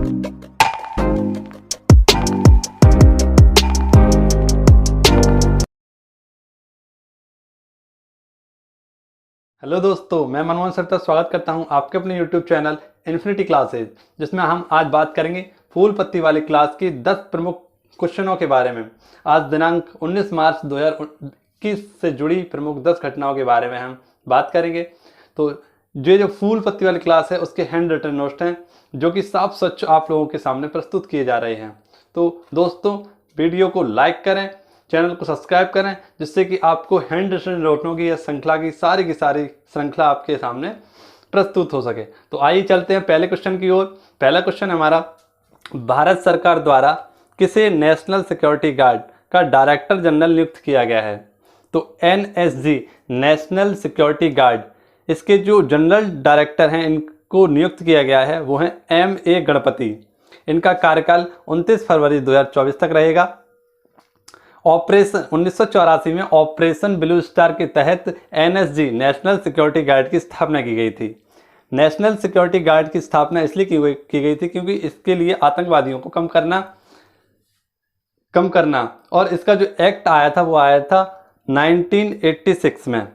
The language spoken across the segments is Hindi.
हेलो दोस्तों, मैं मनमोहन सरता स्वागत करता हूं आपके अपने YouTube चैनल इन्फिनिटी क्लासेज, जिसमें हम आज बात करेंगे फूल पत्ती वाली क्लास की 10 प्रमुख क्वेश्चनों के बारे में। आज दिनांक 19 मार्च 2021 से जुड़ी प्रमुख 10 घटनाओं के बारे में हम बात करेंगे। तो ये जो फूल पत्ती वाली क्लास है उसके हैंड रिटन नोट्स हैं, जो कि साफ स्वच्छ आप लोगों के सामने प्रस्तुत किए जा रहे हैं। तो दोस्तों, वीडियो को लाइक करें, चैनल को सब्सक्राइब करें, जिससे कि आपको हैंड रिटन नोटों की या श्रृंखला की सारी श्रृंखला आपके सामने प्रस्तुत हो सके। तो आइए चलते हैं पहले क्वेश्चन की ओर। पहला क्वेश्चन हमारा, भारत सरकार द्वारा किसे नेशनल सिक्योरिटी गार्ड का डायरेक्टर जनरल नियुक्त किया गया है? तो NSG नेशनल सिक्योरिटी गार्ड, इसके जो जनरल डायरेक्टर हैं इनको नियुक्त किया गया है वो हैं MA गणपति। इनका कार्यकाल 29 फरवरी 2024 तक रहेगा। ऑपरेशन 1984 में ऑपरेशन ब्लू स्टार के तहत NSG नेशनल सिक्योरिटी गार्ड की स्थापना की गई थी। नेशनल सिक्योरिटी गार्ड की स्थापना इसलिए की गई थी क्योंकि इसके लिए आतंकवादियों को कम करना और इसका जो एक्ट आया था वो आया था 1986 में।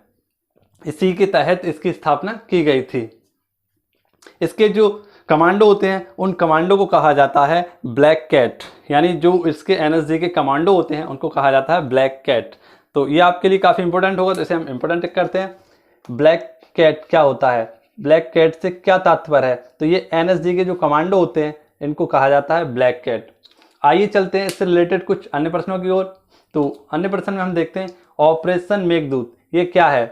इसी के तहत इसकी स्थापना की गई थी। इसके जो कमांडो होते हैं उन कमांडो को कहा जाता है ब्लैक कैट, यानी जो इसके NSG के कमांडो होते हैं उनको कहा जाता है ब्लैक कैट। तो ये आपके लिए काफ़ी इंपॉर्टेंट होगा, तो इसे हम इंपॉर्टेंट करते हैं। ब्लैक कैट क्या होता है, ब्लैक कैट से क्या तात्पर्य है? तो ये NSG के जो कमांडो होते हैं इनको कहा जाता है ब्लैक कैट। आइए चलते हैं इससे रिलेटेड कुछ अन्य प्रश्नों की ओर। तो अन्य प्रश्न में हम देखते हैं ऑपरेशन मेघदूत, ये क्या है?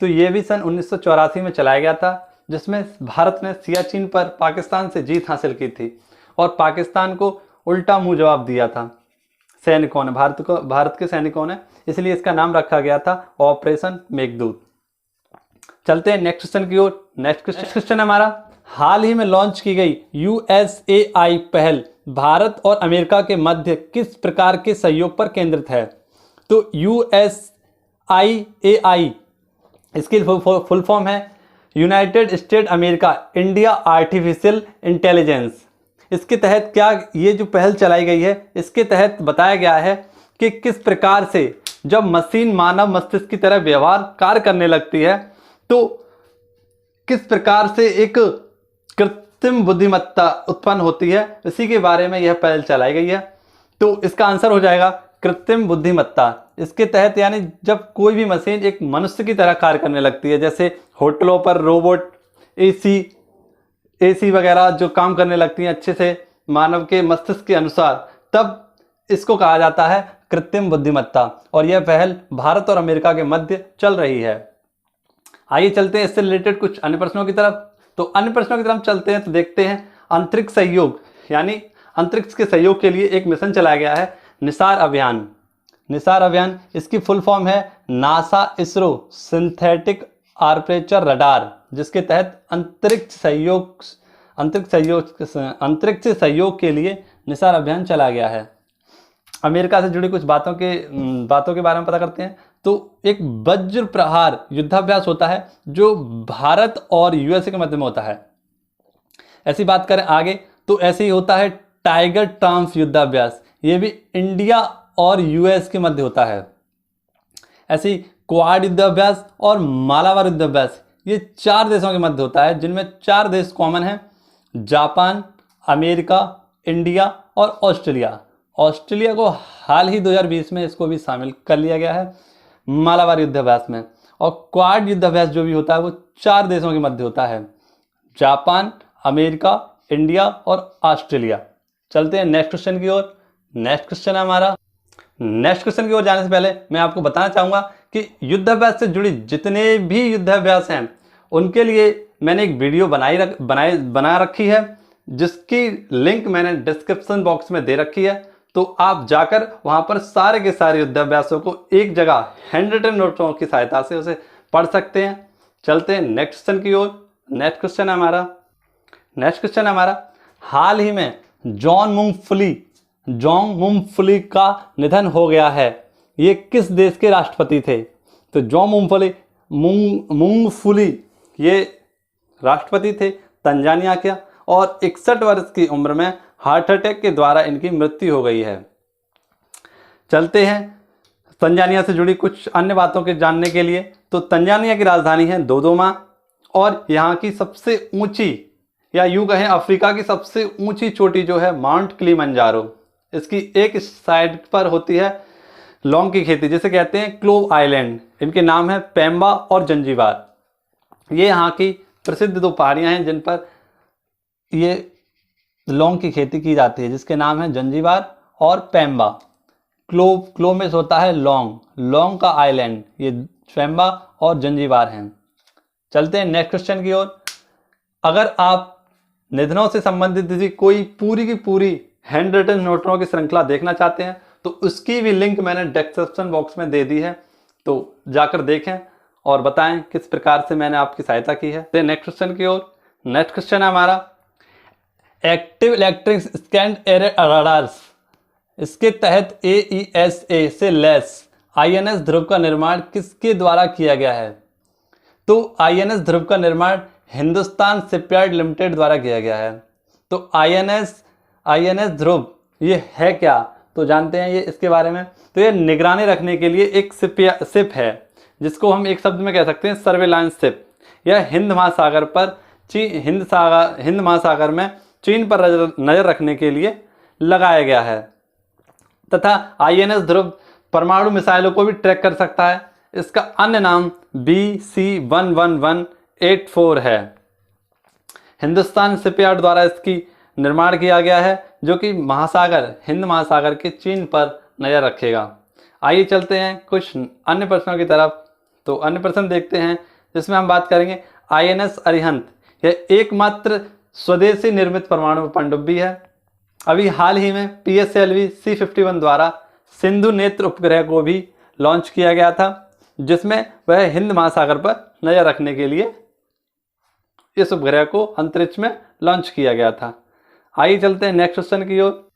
तो ये भी सन 1984 में चलाया गया था, जिसमें भारत ने सियाचिन पर पाकिस्तान से जीत हासिल की थी और पाकिस्तान को उल्टा मुंह जवाब दिया था सैनिकों ने, भारत के सैनिकों ने, इसलिए इसका नाम रखा गया था ऑपरेशन मेघदूत। चलते हैं नेक्स्ट क्वेश्चन की ओर। नेक्स्ट क्वेश्चन हमारा, हाल ही में लॉन्च की गई USAI पहल भारत और अमेरिका के मध्य किस प्रकार के सहयोग पर केंद्रित है? तो USAI इसकी फुल फॉर्म है United state America India artificial intelligence. इसके तहत क्या ये जो पहल चलाई गई है, इसके तहत बताया गया है कि किस प्रकार से जब मशीन मानव मस्तिष्क की तरह व्यवहार कार्य करने लगती है तो किस प्रकार से एक कृत्रिम बुद्धिमत्ता उत्पन्न होती है, इसी के बारे में यह पहल चलाई गई है। तो इसका आंसर हो जाएगा कृत्रिम बुद्धिमत्ता। इसके तहत यानी जब कोई भी मशीन एक मनुष्य की तरह कार्य करने लगती है, जैसे होटलों पर रोबोट, एसी वगैरह जो काम करने लगती हैं अच्छे से मानव के मस्तिष्क के अनुसार, तब इसको कहा जाता है कृत्रिम बुद्धिमत्ता। और यह पहल भारत और अमेरिका के मध्य चल रही है। आइए चलते हैं इससे रिलेटेड कुछ अन्य प्रश्नों की तरफ। तो अन्य प्रश्नों की तरफ चलते हैं तो देखते हैं अंतरिक्ष सहयोग, यानी अंतरिक्ष के सहयोग के लिए एक मिशन चलाया गया है, निसार अभियान। निसार अभियान, इसकी फुल फॉर्म है नासा इसरो सिंथेटिक आर्पेचर रडार, जिसके तहत अंतरिक्ष सहयोग के लिए निसार अभियान चलाया गया है। अमेरिका से जुड़ी कुछ बातों के बारे में पता करते हैं। तो एक वज्र प्रहार युद्धाभ्यास होता है जो भारत और USA के मध्य में होता है। ऐसी बात करें आगे तो ऐसे ही होता है टाइगर ट्रांस युद्धाभ्यास, ये भी इंडिया और US के मध्य होता है। ऐसी क्वाड युद्धाभ्यास और मालाबार युद्धाभ्यास, ये 4 देशों के मध्य होता है, जिनमें 4 देश कॉमन हैं, जापान, अमेरिका, इंडिया और ऑस्ट्रेलिया। ऑस्ट्रेलिया को हाल ही 2020 में इसको भी शामिल कर लिया गया है मालाबार युद्धाभ्यास में। और क्वाड युद्धाभ्यास जो भी होता है वो 4 देशों के मध्य होता है, जापान, अमेरिका, इंडिया और ऑस्ट्रेलिया। चलते हैं नेक्स्ट क्वेश्चन की ओर। नेक्स्ट क्वेश्चन है हमारा, नेक्स्ट क्वेश्चन की ओर जाने से पहले मैं आपको बताना चाहूँगा कि युद्धाभ्यास से जुड़ी जितने भी युद्धाभ्यास हैं उनके लिए मैंने एक वीडियो बना रखी है, जिसकी लिंक मैंने डिस्क्रिप्शन बॉक्स में दे रखी है। तो आप जाकर वहाँ पर सारे के सारे युद्धाभ्यासों को एक जगह हैंड रिटन नोटों की सहायता से उसे पढ़ सकते हैं। चलते हैं नेक्स्ट क्वेश्चन की ओर। नेक्स्ट क्वेश्चन है हमारा, हाल ही में जॉन मूंगफली का निधन हो गया है, ये किस देश के राष्ट्रपति थे? तो जॉन मूंगफली ये राष्ट्रपति थे तंजानिया के, और 61 वर्ष की उम्र में हार्ट अटैक के द्वारा इनकी मृत्यु हो गई है। चलते हैं तंजानिया से जुड़ी कुछ अन्य बातों के जानने के लिए। तो तंजानिया की राजधानी है दोदोमा और यहाँ की सबसे ऊंची, या यूँ कहें अफ्रीका की सबसे ऊंची चोटी जो है माउंट किलिमंजारो, इसकी एक साइड पर होती है लौंग की खेती, जिसे कहते हैं क्लोव आइलैंड। इनके नाम है पेम्बा और जंजीबार। ये यहाँ की प्रसिद्ध दो पहाड़ियाँ हैं जिन पर ये लौंग की खेती की जाती है, जिसके नाम है जंजीबार और पेम्बा। क्लोव में होता है लौंग का आइलैंड, ये पेम्बा और जंजीबार हैं। चलते हैं नेक्स्ट क्वेश्चन की ओर। अगर आप निधनों से संबंधित कोई पूरी की पूरी हैंड रिटन नोटों की श्रृंखला देखना चाहते हैं तो उसकी भी लिंक मैंने डिस्क्रिप्शन बॉक्स में दे दी है, तो जाकर देखें और बताएं किस प्रकार से मैंने आपकी सहायता की है। तो नेक्स्ट क्वेश्चन की ओर। नेक्स्ट क्वेश्चन है हमारा active electric scan array radars, इसके तहत AESA से लैस INS ध्रुव का निर्माण किसके द्वारा किया गया है? तो INS ध्रुव का निर्माण हिंदुस्तान शिपयार्ड लिमिटेड द्वारा किया गया है। तो INS ध्रुव ये है क्या, तो जानते हैं ये इसके बारे में। तो ये निगरानी रखने के लिए एक शिप है, जिसको हम एक शब्द में कह सकते हैं सर्वेलांस शिप। यह हिंद महासागर पर हिंद महासागर में चीन पर नजर रखने के लिए लगाया गया है तथा INS ध्रुव परमाणु मिसाइलों को भी ट्रैक कर सकता है। इसका अन्य नाम BC-11184 है। हिंदुस्तान शिपयार्ड द्वारा इसकी निर्माण किया गया है, जो कि हिंद महासागर के चीन पर नजर रखेगा। आइए चलते हैं कुछ अन्य प्रश्नों की तरफ। तो अन्य प्रश्न देखते हैं, जिसमें हम बात करेंगे INS अरिहंत। यह एकमात्र स्वदेशी निर्मित परमाणु पनडुब्बी है। अभी हाल ही में PSLV C-51 द्वारा सिंधु नेत्र उपग्रह को भी लॉन्च किया गया था, जिसमें वह हिंद महासागर पर नजर रखने के लिए इस उपग्रह को अंतरिक्ष में लॉन्च किया गया था। आइए चलते हैं नेक्स्ट क्वेश्चन की ओर।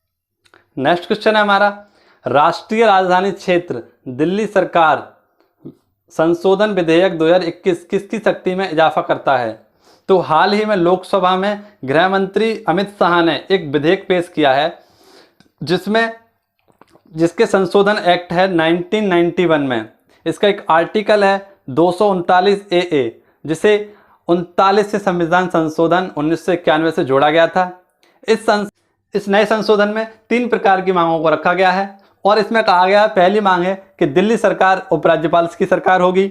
नेक्स्ट क्वेश्चन है हमारा राष्ट्रीय राजधानी क्षेत्र दिल्ली सरकार संशोधन विधेयक 2021 किसकी शक्ति में इजाफा करता है? तो हाल ही में लोकसभा में गृह मंत्री अमित शाह ने एक विधेयक पेश किया है, जिसके संशोधन एक्ट है 1991 में। इसका एक आर्टिकल है 239 AA, जिसे 39 से संविधान संशोधन 1991 से जोड़ा गया था। इस नए संशोधन में 3 प्रकार की मांगों को रखा गया है और इसमें कहा गया है, पहली मांग है कि दिल्ली सरकार उपराज्यपाल की सरकार होगी।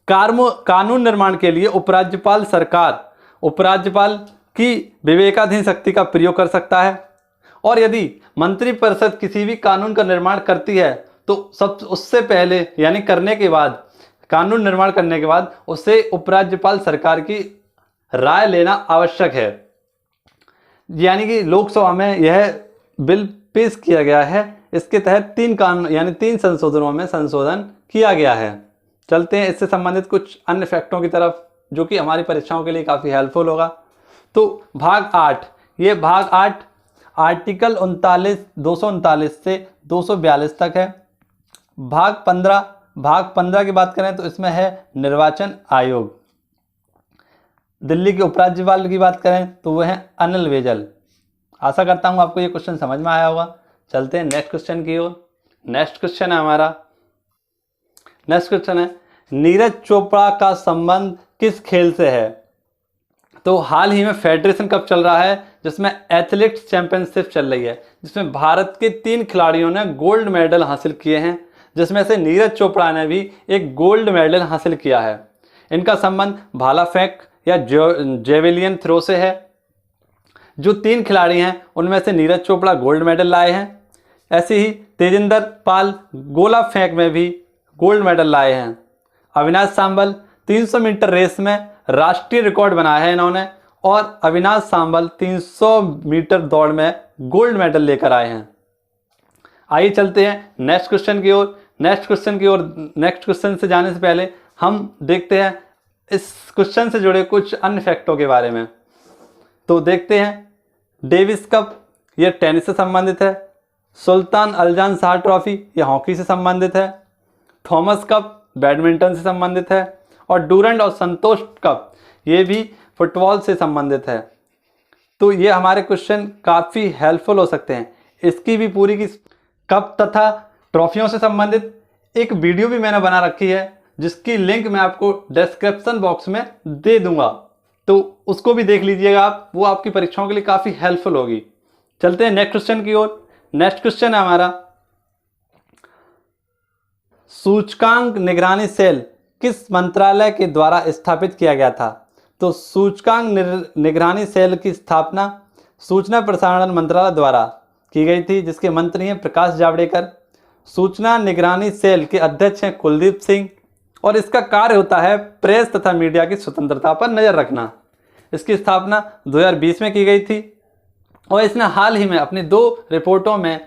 कानून निर्माण के लिए उपराज्यपाल की विवेकाधीन शक्ति का प्रयोग कर सकता है और यदि मंत्रिपरिषद किसी भी कानून का निर्माण करती है तो उससे पहले यानी कानून निर्माण करने के बाद उसे उपराज्यपाल सरकार की राय लेना आवश्यक है। यानी कि लोकसभा में यह बिल पेश किया गया है। इसके तहत 3 कानून यानी 3 संशोधनों में संशोधन किया गया है। चलते हैं इससे संबंधित कुछ अन्य फैक्टों की तरफ, जो कि हमारी परीक्षाओं के लिए काफ़ी हेल्पफुल होगा। तो भाग 8, ये भाग 8 आर्टिकल 239 से 242 तक है। भाग 15 की बात करें तो इसमें है निर्वाचन आयोग। दिल्ली के उपराज्यपाल की बात करें तो वह है अनिल बैजल। आशा करता हूँ आपको ये क्वेश्चन समझ में आया होगा। चलते हैं नेक्स्ट क्वेश्चन की ओर। नेक्स्ट क्वेश्चन है नीरज चोपड़ा का संबंध किस खेल से है? तो हाल ही में फेडरेशन कप चल रहा है, जिसमें एथलेटिक्स चैंपियनशिप चल रही है, जिसमें भारत के 3 खिलाड़ियों ने गोल्ड मेडल हासिल किए हैं, जिसमें से नीरज चोपड़ा ने भी एक गोल्ड मेडल हासिल किया है। इनका संबंध भाला फेंक या जेवेलियन थ्रो से है। जो 3 खिलाड़ी हैं उनमें से नीरज चोपड़ा गोल्ड मेडल लाए हैं। ऐसे ही तेजिंदर पाल गोला फेंक में भी गोल्ड मेडल लाए हैं। अविनाश सांबल 300 मीटर रेस में राष्ट्रीय रिकॉर्ड बनाया है इन्होंने, और अविनाश सांबल 300 मीटर दौड़ में गोल्ड मेडल लेकर आए हैं। आइए चलते हैं नेक्स्ट क्वेश्चन की ओर। नेक्स्ट क्वेश्चन से जाने से पहले हम देखते हैं इस क्वेश्चन से जुड़े कुछ अन्य फैक्टों के बारे में। तो देखते हैं डेविस कप, यह टेनिस से संबंधित है। सुल्तान अल्जान शाह ट्रॉफी, यह हॉकी से संबंधित है। थॉमस कप बैडमिंटन से संबंधित है और डूरंड और संतोष कप ये भी फुटबॉल से संबंधित है। तो ये हमारे क्वेश्चन काफ़ी हेल्पफुल हो सकते हैं। इसकी भी पूरी की कप तथा ट्रॉफियों से संबंधित एक वीडियो भी मैंने बना रखी है, जिसकी लिंक मैं आपको डिस्क्रिप्शन बॉक्स में दे दूंगा, तो उसको भी देख लीजिएगा आप, वो आपकी परीक्षाओं के लिए काफ़ी हेल्पफुल होगी। चलते हैं नेक्स्ट क्वेश्चन की ओर। नेक्स्ट क्वेश्चन है हमारा, सूचकांक निगरानी सेल किस मंत्रालय के द्वारा स्थापित किया गया था? तो सूचकांक निगरानी सेल की स्थापना सूचना प्रसारण मंत्रालय द्वारा की गई थी, जिसके मंत्री हैं प्रकाश जावड़ेकर। सूचना निगरानी सेल के अध्यक्ष हैं कुलदीप सिंह, और इसका कार्य होता है प्रेस तथा मीडिया की स्वतंत्रता पर नज़र रखना। इसकी स्थापना 2020 में की गई थी, और इसने हाल ही में अपनी 2 रिपोर्टों में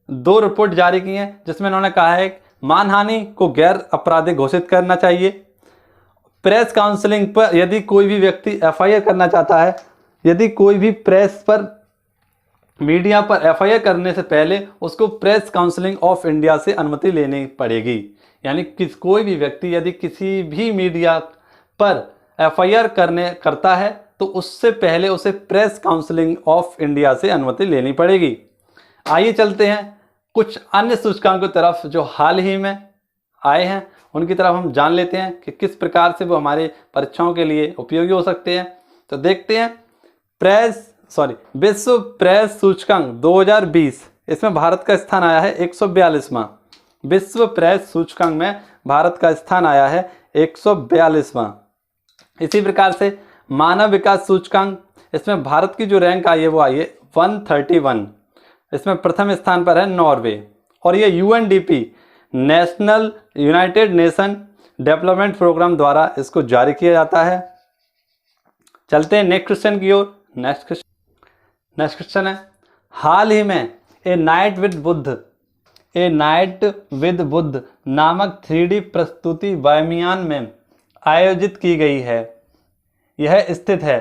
2 रिपोर्ट जारी की हैं, जिसमें उन्होंने कहा है मानहानि को गैर आपराधिक घोषित करना चाहिए। प्रेस काउंसलिंग पर यदि कोई भी व्यक्ति एफआईआर करना चाहता है, यदि कोई भी प्रेस पर मीडिया पर एफआईआर करने से पहले उसको प्रेस काउंसलिंग ऑफ इंडिया से अनुमति लेनी पड़ेगी। यानी कोई भी व्यक्ति यदि किसी भी मीडिया पर एफआईआर करता है तो उससे पहले उसे प्रेस काउंसलिंग ऑफ इंडिया से अनुमति लेनी पड़ेगी। आइए चलते हैं कुछ अन्य सूचकांकों की तरफ जो हाल ही में आए हैं, उनकी तरफ हम जान लेते हैं कि किस प्रकार से वो हमारे परीक्षाओं के लिए उपयोगी हो सकते हैं। तो देखते हैं विश्व प्रेस सूचकांक 2020, इसमें भारत का स्थान आया है 142वां। विश्व प्रेस सूचकांक में भारत का स्थान आया है 142वां। इसी प्रकार से मानव विकास सूचकांक, इसमें भारत की जो रैंक आई है वो आई है 131। इसमें प्रथम स्थान पर है नॉर्वे, और ये UNDP national united nation development programme द्वारा इसको जारी किया जाता है। चलते हैं नेक्स्ट क्वेश्चन की ओर। नेक्स्ट क्वेश्चन है, हाल ही में ए नाइट विद बुद्ध नामक 3D प्रस्तुति बामियान में आयोजित की गई है। यह स्थित है,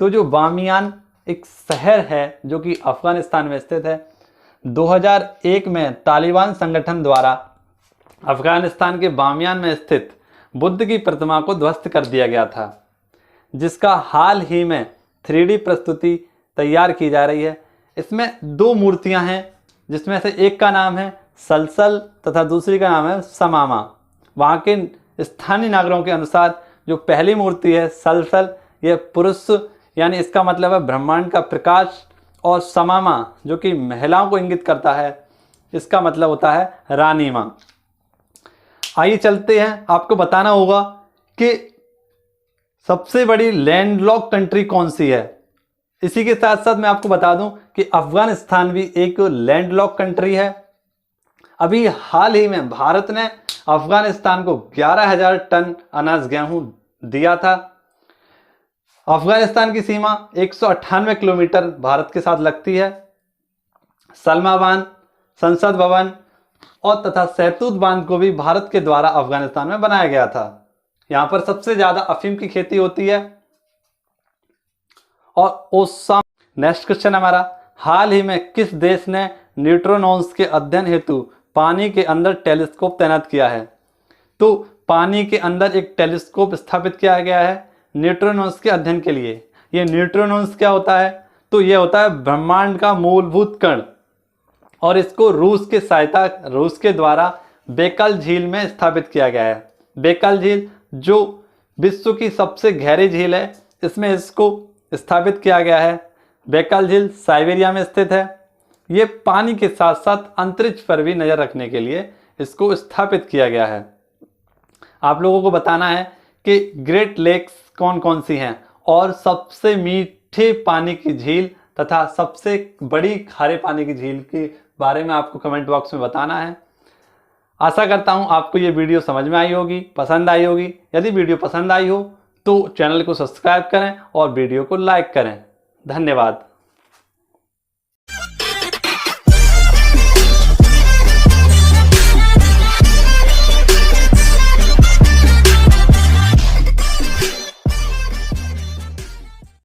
तो जो बामियान एक शहर है जो कि अफगानिस्तान में स्थित है, 2001 में तालिबान संगठन द्वारा अफगानिस्तान के बामियान में स्थित बुद्ध की प्रतिमा को ध्वस्त कर दिया गया था, जिसका हाल ही में 3D प्रस्तुति तैयार की जा रही है। इसमें 2 मूर्तियां हैं, जिसमें से एक का नाम है सलसल तथा दूसरी का नाम है समामा। वहाँ के स्थानीय नागरिकों के अनुसार जो पहली मूर्ति है सलसल, यह पुरुष यानी इसका मतलब है ब्रह्मांड का प्रकाश, और समामा जो कि महिलाओं को इंगित करता है, इसका मतलब होता है रानी माँ। आइए चलते हैं, आपको बताना होगा कि सबसे बड़ी लैंडलॉक कंट्री कौन सी है। इसी के साथ साथ मैं आपको बता दूं कि अफगानिस्तान भी एक लैंडलॉक कंट्री है। अभी हाल ही में भारत ने अफगानिस्तान को 11,000 टन अनाज गेहूं दिया था। अफगानिस्तान की सीमा 198 किलोमीटर भारत के साथ लगती है। सलमा बांध, संसद भवन और तथा सैतूत बांध को भी भारत के द्वारा अफगानिस्तान में बनाया गया था। यहाँ पर सबसे ज्यादा अफीम की खेती होती है। और ओसामा। नेक्स्ट क्वेश्चन हमारा, हाल ही में किस देश ने न्यूट्रॉन्स के अध्ययन हेतु पानी के अंदर टेलीस्कोप तैनात किया है? तो पानी के अंदर एक टेलीस्कोप स्थापित किया गया है न्यूट्रॉन्स के अध्ययन के लिए। ये न्यूट्रॉन्स क्या होता है? तो ये होता है ब्रह्मांड का मूलभूत कण, और इसको रूस के द्वारा बेकल झील में स्थापित किया गया है। बेकल झील जो विश्व की सबसे गहरी झील है, इसमें इसको स्थापित किया गया है। बेकल झील साइबेरिया में स्थित है। ये पानी के साथ साथ अंतरिक्ष पर भी नज़र रखने के लिए इसको स्थापित किया गया है। आप लोगों को बताना है कि ग्रेट लेक्स कौन कौन सी हैं, और सबसे मीठे पानी की झील तथा सबसे बड़ी खारे पानी की झील के बारे में आपको कमेंट बॉक्स में बताना है। आशा करता हूं आपको ये वीडियो समझ में आई होगी, पसंद आई होगी। यदि वीडियो पसंद आई हो तो चैनल को सब्सक्राइब करें और वीडियो को लाइक करें। धन्यवाद।